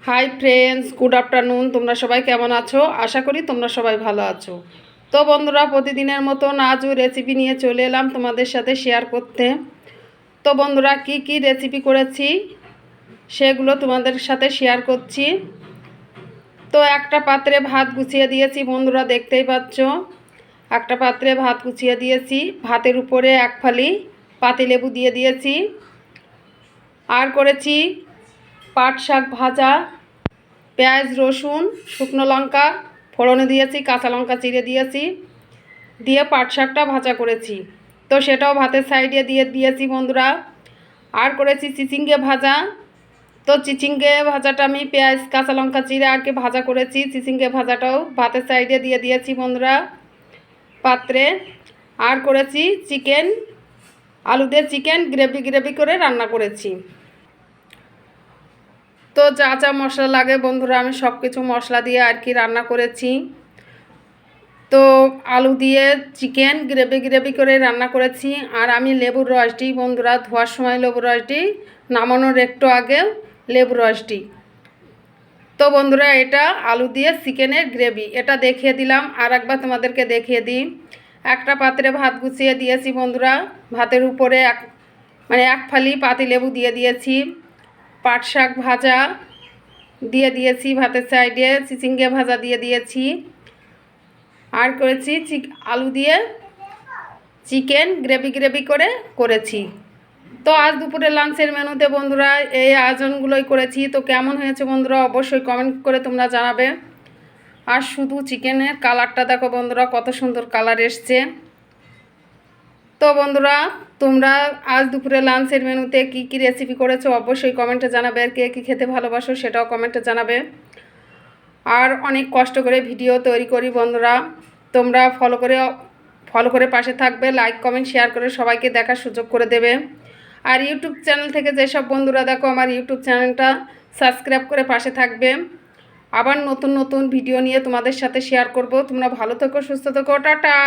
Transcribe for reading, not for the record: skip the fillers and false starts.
Hi friends, good afternoon. তোমরা সবাই কেমন আছো? আশা করি তোমরা সবাই ভালো আছো। তো বন্ধুরা, প্রতিদিনের মতন আজও রেসিপি নিয়ে চলে এলাম তোমাদের সাথে শেয়ার করতে। তো বন্ধুরা, কি কি রেসিপি করেছি সেগুলো তোমাদের সাথে শেয়ার করছি। তো একটা পাত্রে ভাত গুছিয়ে দিয়েছি বন্ধুরা, দেখতেই পাচ্ছ। একটা পাত্রে ভাত গুছিয়ে দিয়েছি, ভাতের উপরে এক ফালি পাতিলেবু দিয়ে দিয়েছি। আর করেছি পাট শাক ভাজা, পেঁয়াজ রসুন শুকনো লঙ্কা ফোড়নে দিয়েছি, কাঁচা লঙ্কা চিড়ে দিয়েছি, দিয়ে পাট শাকটা ভাজা করেছি। তো সেটাও ভাতের সাইডে দিয়ে দিয়েছি বন্ধুরা। আর করেছি চিচিঙ্গে ভাজা। তো চিচিঙ্গে ভাজাটা আমি পেঁয়াজ কাঁচা লঙ্কা চিড়ে আর কি ভাজা করেছি। চিচিঙ্গে ভাজাটাও ভাতের সাইডে দিয়ে দিয়েছি বন্ধুরা পাত্রে। আর করেছি চিকেন, আলু দিয়ে চিকেন গ্রেভি গ্রেভি করে রান্না করেছি। তো যা যা মশলা লাগে বন্ধুরা, আমি সব কিছু মশলা দিয়ে আর কি রান্না করেছি। তো আলু দিয়ে চিকেন গ্রেভি গ্রেভি করে রান্না করেছি। আর আমি লেবুর রস দিই বন্ধুরা, ধোয়ার সময় লেবুর রস দিই, নামানোর একটু আগে লেবুর রস দিই। তো বন্ধুরা, এটা আলু দিয়ে চিকেনের গ্রেভি, এটা দেখিয়ে দিলাম। আর একবার তোমাদেরকে দেখিয়ে দিই। একটা পাত্রে ভাত গুছিয়ে দিয়েছি বন্ধুরা, ভাতের উপরে এক ফালি পাতিলেবু দিয়ে দিয়েছি, পাট শাক ভাজা দিয়ে দিয়েছি ভাতের সাইডে, চিচিঙ্গে ভাজা দিয়ে দিয়েছি। আর করেছি আলু দিয়ে চিকেন গ্রেভি গ্রেভি করে করেছি। তো আজ দুপুরে লাঞ্চের মেনুতে বন্ধুরা এই আয়োজনগুলোই করেছি। তো কেমন হয়েছে বন্ধুরা অবশ্যই কমেন্ট করে তোমরা জানাবে। আর শুধু চিকেনের কালারটা দেখো বন্ধুরা, কত সুন্দর কালার এসছে। তো বন্ধুরা, তোমরা আজ দুপুরে লাঞ্চের মেনুতে কি কি রেসিপি করেছো অবশ্যই কমেন্টে জানাবে। আর কে কী খেতে ভালোবাসো সেটাও কমেন্টে জানাবে। আর অনেক কষ্ট করে ভিডিও তৈরি করি বন্ধুরা, তোমরা ফলো করে পাশে থাকবে, লাইক কমেন্ট শেয়ার করে সবাইকে দেখার সুযোগ করে দেবে। আর ইউটিউব চ্যানেল থেকে যেসব বন্ধুরা দেখো আমার ইউটিউব চ্যানেলটা সাবস্ক্রাইব করে পাশে থাকবে। আবার নতুন নতুন ভিডিও নিয়ে তোমাদের সাথে শেয়ার করব। তোমরা ভালো থেকো, সুস্থ থেকো, টাটা।